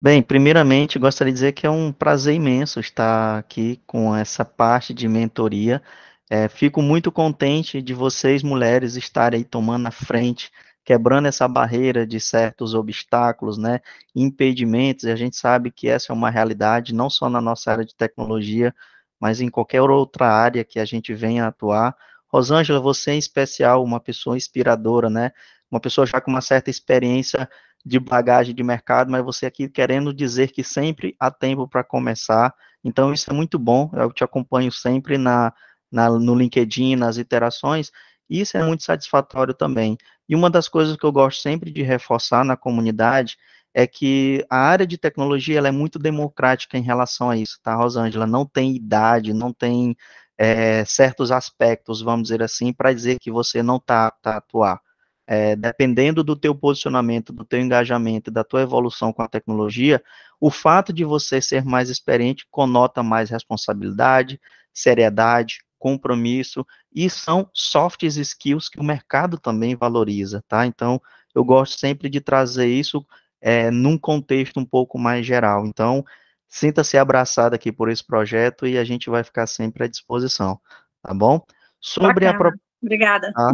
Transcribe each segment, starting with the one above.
Bem, primeiramente, gostaria de dizer que é um prazer imenso estar aqui com essa parte de mentoria. Fico muito contente de vocês, mulheres, estarem aí tomando a frente, quebrando essa barreira de certos obstáculos, né, impedimentos, e a gente sabe que essa é uma realidade, não só na nossa área de tecnologia, mas em qualquer outra área que a gente venha atuar. Rosângela, você em especial, uma pessoa inspiradora, né, uma pessoa já com uma certa experiência de bagagem de mercado, mas você aqui querendo dizer que sempre há tempo para começar. Então, isso é muito bom. Eu te acompanho sempre no LinkedIn, nas interações, e isso é muito satisfatório também. E uma das coisas que eu gosto sempre de reforçar na comunidade é que a área de tecnologia ela é muito democrática em relação a isso, tá, Rosângela? Não tem idade, não tem certos aspectos, vamos dizer assim, para dizer que você não está apto a atuar. Dependendo do teu posicionamento, do teu engajamento, da tua evolução com a tecnologia, o fato de você ser mais experiente conota mais responsabilidade, seriedade, compromisso, e são soft skills que o mercado também valoriza, tá? Então, eu gosto sempre de trazer isso num contexto um pouco mais geral. Então, sinta-se abraçado aqui por esse projeto e a gente vai ficar sempre à disposição, tá bom? Sobre a, Bacana, obrigada. tá?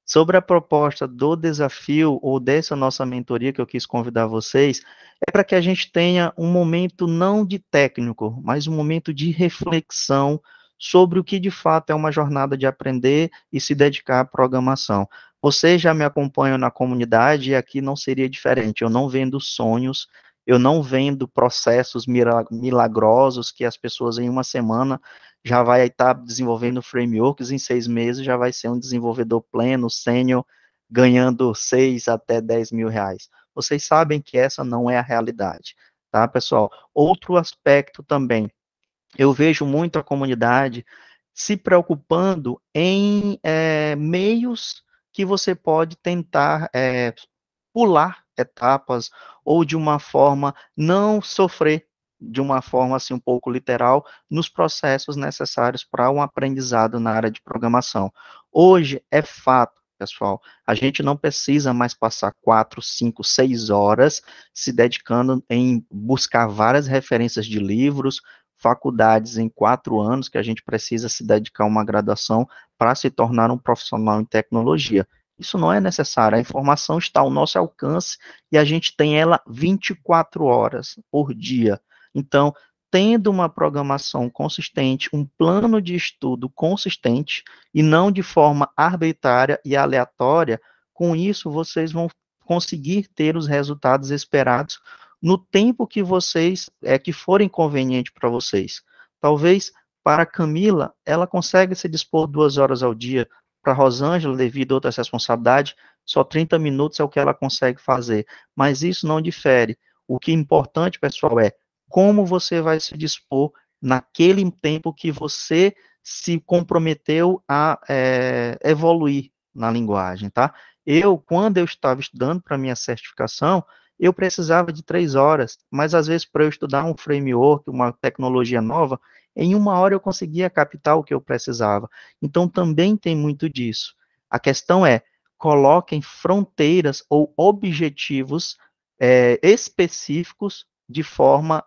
Sobre a proposta do desafio ou dessa nossa mentoria que eu quis convidar vocês, é para que a gente tenha um momento não de técnico, mas um momento de reflexão sobre o que de fato é uma jornada de aprender e se dedicar à programação. Vocês já me acompanham na comunidade e aqui não seria diferente. Eu não vendo sonhos, eu não vendo processos milagrosos que as pessoas em uma semana já vai estar desenvolvendo frameworks, em 6 meses já vai ser um desenvolvedor pleno, sênior, ganhando 6 até 10 mil reais. Vocês sabem que essa não é a realidade, tá, pessoal? Outro aspecto também, eu vejo muito a comunidade se preocupando em meios que você pode tentar pular etapas ou de uma forma não sofrer de uma forma assim um pouco literal nos processos necessários para um aprendizado na área de programação. Hoje é fato, pessoal, a gente não precisa mais passar 4, 5, 6 horas se dedicando em buscar várias referências de livros, faculdades em 4 anos, que a gente precisa se dedicar a uma graduação para se tornar um profissional em tecnologia. Isso não é necessário, a informação está ao nosso alcance e a gente tem ela 24 horas por dia. Então, tendo uma programação consistente, um plano de estudo consistente e não de forma arbitrária e aleatória, com isso vocês vão conseguir ter os resultados esperados no tempo que vocês que forem conveniente para vocês. Talvez para a Camila, ela consegue se dispor 2 horas ao dia, para Rosângela, devido a outras responsabilidades, só 30 minutos é o que ela consegue fazer. Mas isso não difere. O que é importante, pessoal, é como você vai se dispor naquele tempo que você se comprometeu a evoluir na linguagem, tá? Quando eu estava estudando para minha certificação, eu precisava de 3 horas, mas às vezes para eu estudar um framework, uma tecnologia nova, em 1 hora eu conseguia captar o que eu precisava. Então também tem muito disso. A questão é, coloquem fronteiras ou objetivos específicos de forma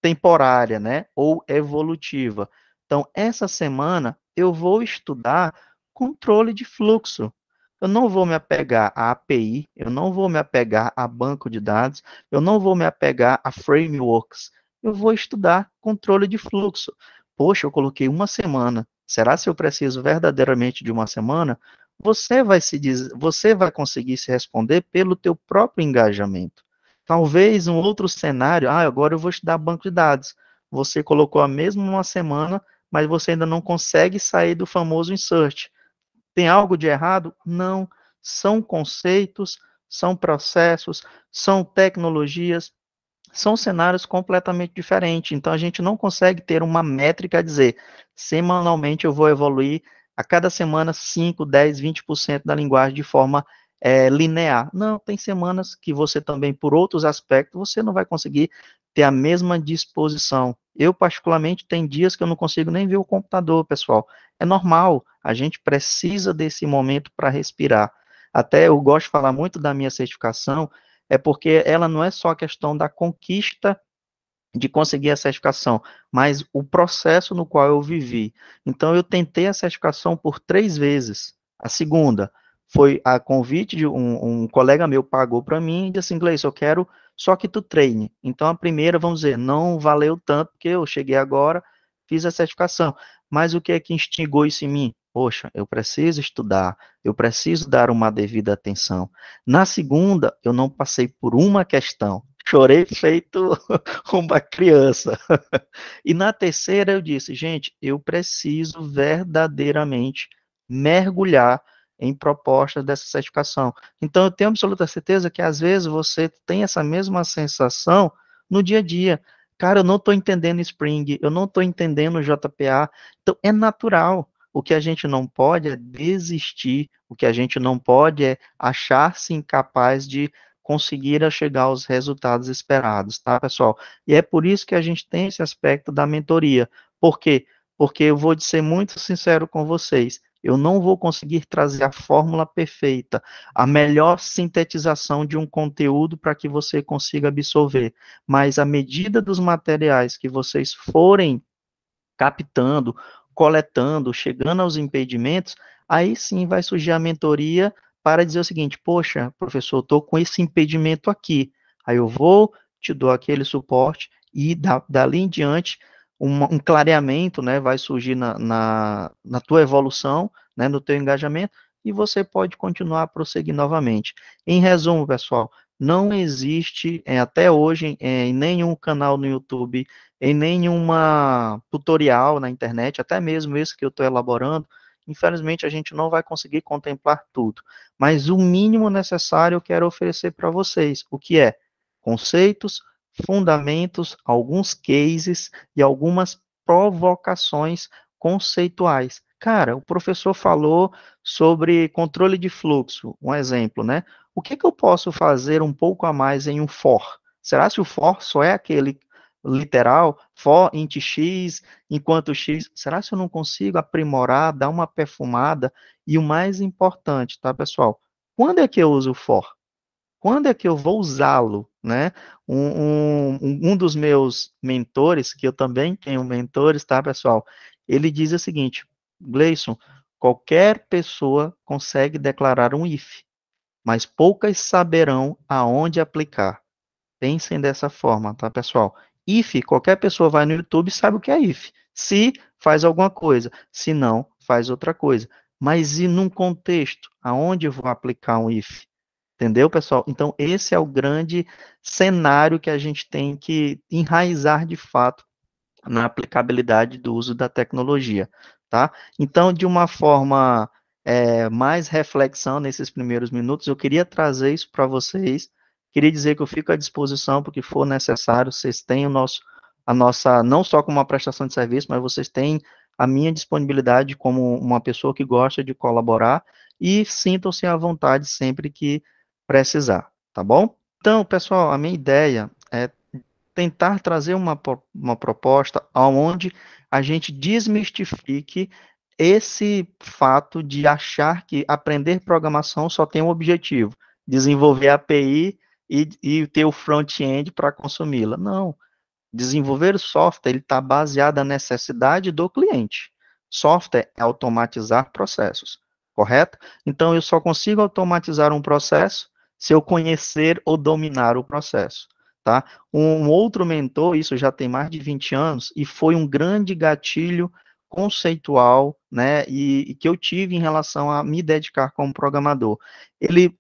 temporária, né, ou evolutiva. Então, essa semana eu vou estudar controle de fluxo. Eu não vou me apegar a API, eu não vou me apegar a banco de dados, eu não vou me apegar a frameworks. Eu vou estudar controle de fluxo. Poxa, eu coloquei uma semana. Será se eu preciso verdadeiramente de uma semana? Você vai conseguir se responder pelo teu próprio engajamento. Talvez um outro cenário, agora eu vou estudar banco de dados. Você colocou a mesma uma semana, mas você ainda não consegue sair do famoso insert. Tem algo de errado? Não. São conceitos, são processos, são tecnologias, são cenários completamente diferentes. Então, a gente não consegue ter uma métrica a dizer, semanalmente eu vou evoluir a cada semana 5, 10, 20% da linguagem de forma linear. Não, tem semanas que você também, por outros aspectos, você não vai conseguir ter a mesma disposição. Eu, particularmente, tem dias que eu não consigo nem ver o computador, pessoal. É normal, a gente precisa desse momento para respirar. Até eu gosto de falar muito da minha certificação, é porque ela não é só a questão da conquista de conseguir a certificação, mas o processo no qual eu vivi. Então, eu tentei a certificação por 3 vezes. A segunda foi a convite de um colega meu pagou para mim e disse assim, Gleison, eu quero só que tu treine. Então, a primeira, vamos dizer, não valeu tanto, porque eu cheguei agora, fiz a certificação. Mas o que é que instigou isso em mim? Poxa, eu preciso estudar, eu preciso dar uma devida atenção. Na segunda, eu não passei por uma questão. Chorei feito uma criança. E na terceira eu disse, gente, eu preciso verdadeiramente mergulhar em propostas dessa certificação. Então eu tenho absoluta certeza que às vezes você tem essa mesma sensação no dia a dia. Cara, eu não estou entendendo Spring, eu não estou entendendo JPA. Então é natural. O que a gente não pode é desistir, o que a gente não pode é achar-se incapaz de conseguir chegar aos resultados esperados, tá, pessoal? E é por isso que a gente tem esse aspecto da mentoria. Por quê? Porque eu vou ser muito sincero com vocês. Eu não vou conseguir trazer a fórmula perfeita, a melhor sintetização de um conteúdo para que você consiga absorver. Mas à medida dos materiais que vocês forem captando, coletando, chegando aos impedimentos, aí sim vai surgir a mentoria para dizer o seguinte: poxa, professor, estou com esse impedimento aqui. Aí eu vou, te dou aquele suporte e dali em diante um clareamento, né, vai surgir na tua evolução, né, no teu engajamento, e você pode continuar a prosseguir novamente. Em resumo, pessoal, não existe até hoje em nenhum canal no YouTube, em nenhuma tutorial na internet, até mesmo esse que eu estou elaborando, infelizmente a gente não vai conseguir contemplar tudo. Mas o mínimo necessário eu quero oferecer para vocês, o que é conceitos, fundamentos, alguns cases e algumas provocações conceituais. Cara, o professor falou sobre controle de fluxo, um exemplo, né? O que que eu posso fazer um pouco a mais em um for? Será que o for só é aquele literal, for int x, enquanto x, será que eu não consigo aprimorar, dar uma perfumada? E o mais importante, tá, pessoal? Quando é que eu uso o for? Quando é que eu vou usá-lo, né? Um dos meus mentores, que eu também tenho mentores, tá, pessoal? Ele diz o seguinte, Gleison, qualquer pessoa consegue declarar um if, mas poucas saberão aonde aplicar. Pensem dessa forma, tá, pessoal? If, qualquer pessoa vai no YouTube e sabe o que é if. Se faz alguma coisa, se não, faz outra coisa. Mas e num contexto, aonde eu vou aplicar um if? Entendeu, pessoal? Então, esse é o grande cenário que a gente tem que enraizar de fato na aplicabilidade do uso da tecnologia, tá? Então, de uma forma mais reflexão nesses primeiros minutos, eu queria trazer isso para vocês, queria dizer que eu fico à disposição porque for necessário, vocês têm a nossa, não só como uma prestação de serviço, mas vocês têm a minha disponibilidade como uma pessoa que gosta de colaborar e sintam-se à vontade sempre que precisar, tá bom? Então, pessoal, a minha ideia é tentar trazer uma proposta onde a gente desmistifique esse fato de achar que aprender programação só tem um objetivo, desenvolver a API e ter o front-end para consumi-la. Não. Desenvolver o software ele está baseado na necessidade do cliente. Software é automatizar processos, correto? Então, eu só consigo automatizar um processo se eu conhecer ou dominar o processo, tá? Um outro mentor, isso já tem mais de 20 anos, e foi um grande gatilho conceitual, né, e que eu tive em relação a me dedicar como programador.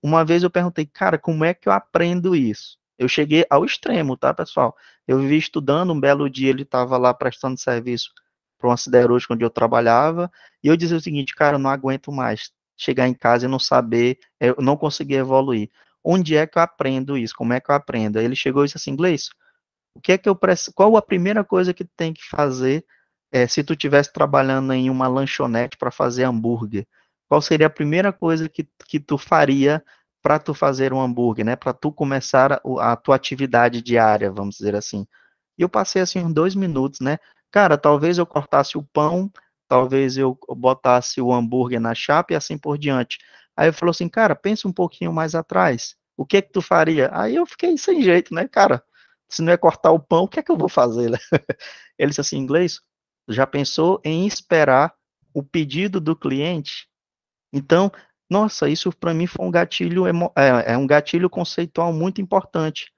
Uma vez eu perguntei, cara, como é que eu aprendo isso? Eu cheguei ao extremo, tá, pessoal? Eu vivi estudando, um belo dia ele estava lá prestando serviço para uma siderúrgica onde eu trabalhava, e eu dizia o seguinte, cara, eu não aguento mais chegar em casa e não saber, eu não conseguir evoluir. Onde é que eu aprendo isso? Como é que eu aprendo? Aí ele chegou e disse assim, Gleice, o que é que eu preciso, qual a primeira coisa que tem que fazer se tu estivesse trabalhando em uma lanchonete para fazer hambúrguer? Qual seria a primeira coisa que tu faria para tu fazer um hambúrguer, né? Para tu começar a tua atividade diária, vamos dizer assim. E eu passei assim uns 2 minutos, né? Cara, talvez eu cortasse o pão, talvez eu botasse o hambúrguer na chapa e assim por diante. Aí ele falou assim, cara, pensa um pouquinho mais atrás. o que é que tu faria? Aí eu fiquei sem jeito, né, cara? Se não é cortar o pão, o que é que eu vou fazer, né? Ele disse assim, inglês, já pensou em esperar o pedido do cliente? Então, nossa, isso para mim foi um gatilho, é um gatilho conceitual muito importante.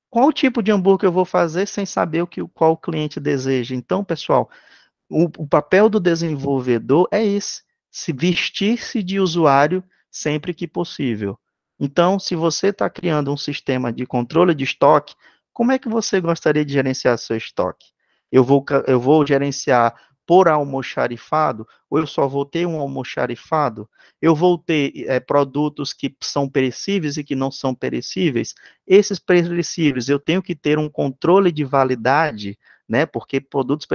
Qual tipo de hambúrguer eu vou fazer sem saber qual o cliente deseja? Então, pessoal, o papel do desenvolvedor é esse, se vestir-se de usuário sempre que possível. Então, se você está criando um sistema de controle de estoque, como é que você gostaria de gerenciar seu estoque? Eu vou gerenciar por almoxarifado, ou eu só vou ter um almoxarifado? Eu vou ter produtos que são perecíveis e que não são perecíveis? Esses perecíveis, eu tenho que ter um controle de validade, né? Porque produtos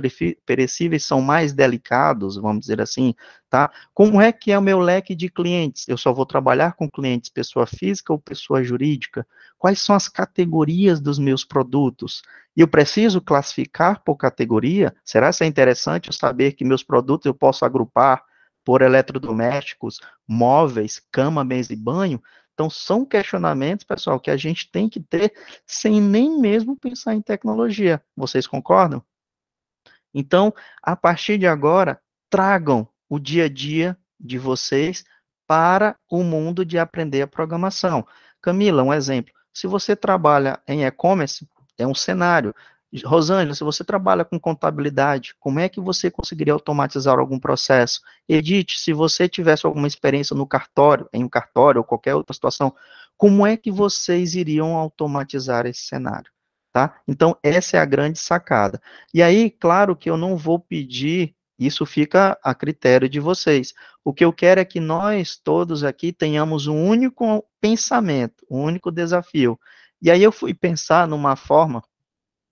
perecíveis são mais delicados, vamos dizer assim, tá? Como é que é o meu leque de clientes? Eu só vou trabalhar com clientes pessoa física ou pessoa jurídica? Quais são as categorias dos meus produtos? E eu preciso classificar por categoria? Será que é interessante eu saber que meus produtos eu posso agrupar por eletrodomésticos, móveis, cama, mesa e banho? Então, são questionamentos, pessoal, que a gente tem que ter sem nem mesmo pensar em tecnologia. Vocês concordam? Então, a partir de agora, tragam o dia a dia de vocês para o mundo de aprender a programação. Camila, um exemplo. Se você trabalha em e-commerce, é um cenário. Rosângela, se você trabalha com contabilidade, como é que você conseguiria automatizar algum processo? Edith, se você tivesse alguma experiência no cartório, em um cartório ou qualquer outra situação, como é que vocês iriam automatizar esse cenário? Tá? Então, essa é a grande sacada. E aí, claro que eu não vou pedir, isso fica a critério de vocês. O que eu quero é que nós todos aqui tenhamos um único pensamento, um único desafio. E aí eu fui pensar numa forma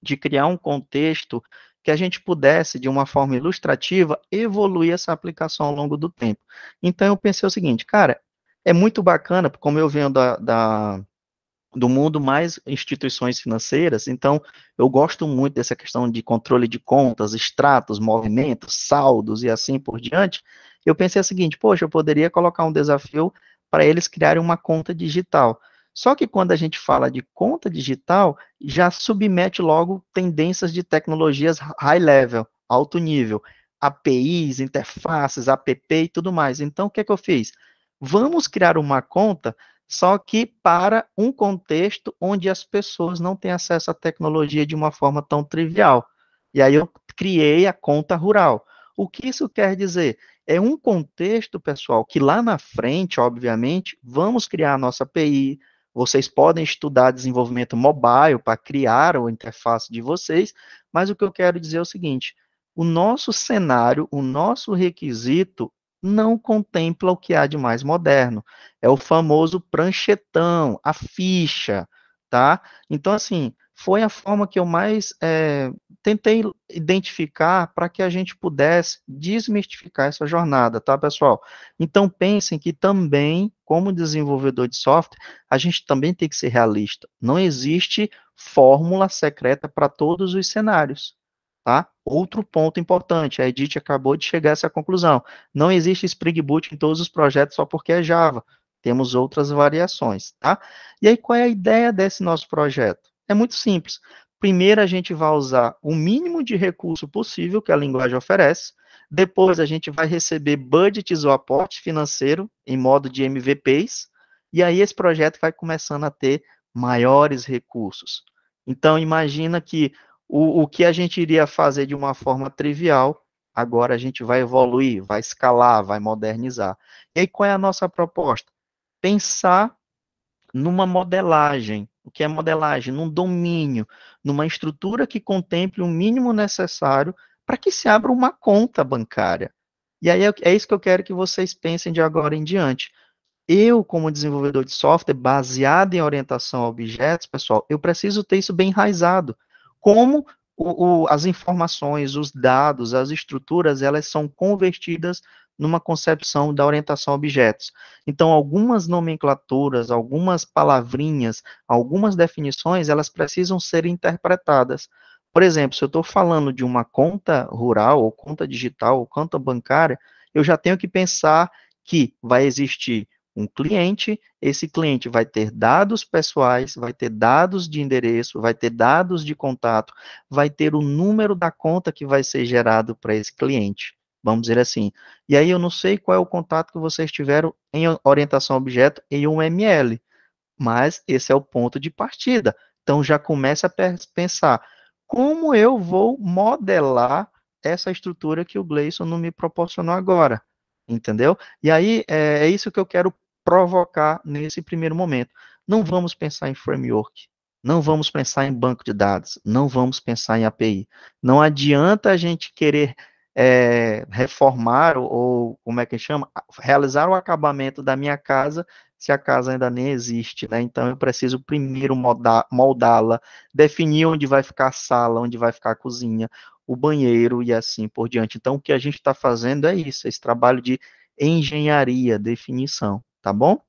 de criar um contexto que a gente pudesse, de uma forma ilustrativa, evoluir essa aplicação ao longo do tempo. Então eu pensei o seguinte, cara, é muito bacana, como eu venho do mundo mais instituições financeiras, então eu gosto muito dessa questão de controle de contas, extratos, movimentos, saldos e assim por diante. Eu pensei o seguinte, poxa, eu poderia colocar um desafio para eles criarem uma conta digital. Só que quando a gente fala de conta digital, já submete logo tendências de tecnologias high level, alto nível, APIs, interfaces, app e tudo mais. Então, o que é que eu fiz? Vamos criar uma conta só que para um contexto onde as pessoas não têm acesso à tecnologia de uma forma tão trivial. E aí eu criei a conta rural. O que isso quer dizer? É um contexto, pessoal, que lá na frente, obviamente, vamos criar a nossa API, vocês podem estudar desenvolvimento mobile para criar a interface de vocês, mas o que eu quero dizer é o seguinte: o nosso cenário, o nosso requisito não contempla o que há de mais moderno. É o famoso pranchetão, a ficha, tá? Então, assim, foi a forma que eu mais tentei identificar para que a gente pudesse desmistificar essa jornada, tá, pessoal? Então, pensem que também, como desenvolvedor de software, a gente também tem que ser realista. Não existe fórmula secreta para todos os cenários. Tá? Outro ponto importante, a Edith acabou de chegar a essa conclusão. Não existe Spring Boot em todos os projetos só porque é Java. Temos outras variações, tá? E aí, qual é a ideia desse nosso projeto? É muito simples. Primeiro, a gente vai usar o mínimo de recurso possível que a linguagem oferece. Depois, a gente vai receber budgets ou aporte financeiro em modo de MVPs. E aí, esse projeto vai começando a ter maiores recursos. Então, imagina que o que a gente iria fazer de uma forma trivial, agora a gente vai evoluir, vai escalar, vai modernizar. E aí, qual é a nossa proposta? Pensar numa modelagem. O que é modelagem? Num domínio, numa estrutura que contemple o mínimo necessário para que se abra uma conta bancária. E aí é isso que eu quero que vocês pensem de agora em diante. Eu, como desenvolvedor de software, baseado em orientação a objetos, pessoal, eu preciso ter isso bem enraizado. Como as informações, os dados, as estruturas, elas são convertidas numa concepção da orientação a objetos. Então, algumas nomenclaturas, algumas palavrinhas, algumas definições, elas precisam ser interpretadas. Por exemplo, se eu estou falando de uma conta rural, ou conta digital, ou conta bancária, eu já tenho que pensar que vai existir um cliente, esse cliente vai ter dados pessoais, vai ter dados de endereço, vai ter dados de contato, vai ter o número da conta que vai ser gerado para esse cliente, vamos dizer assim. E aí eu não sei qual é o contato que vocês tiveram em orientação a objeto em UML, mas esse é o ponto de partida. Então já começa a pensar como eu vou modelar essa estrutura que o Gleison não me proporcionou agora, entendeu? E aí é isso que eu quero provocar nesse primeiro momento. Não vamos pensar em framework, não vamos pensar em banco de dados, não vamos pensar em API. Não adianta a gente querer reformar ou como é que chama, realizar o acabamento da minha casa se a casa ainda nem existe, né? Então eu preciso primeiro moldá-la, definir onde vai ficar a sala, onde vai ficar a cozinha, o banheiro e assim por diante. Então o que a gente está fazendo é isso, esse trabalho de engenharia, definição, tá bom?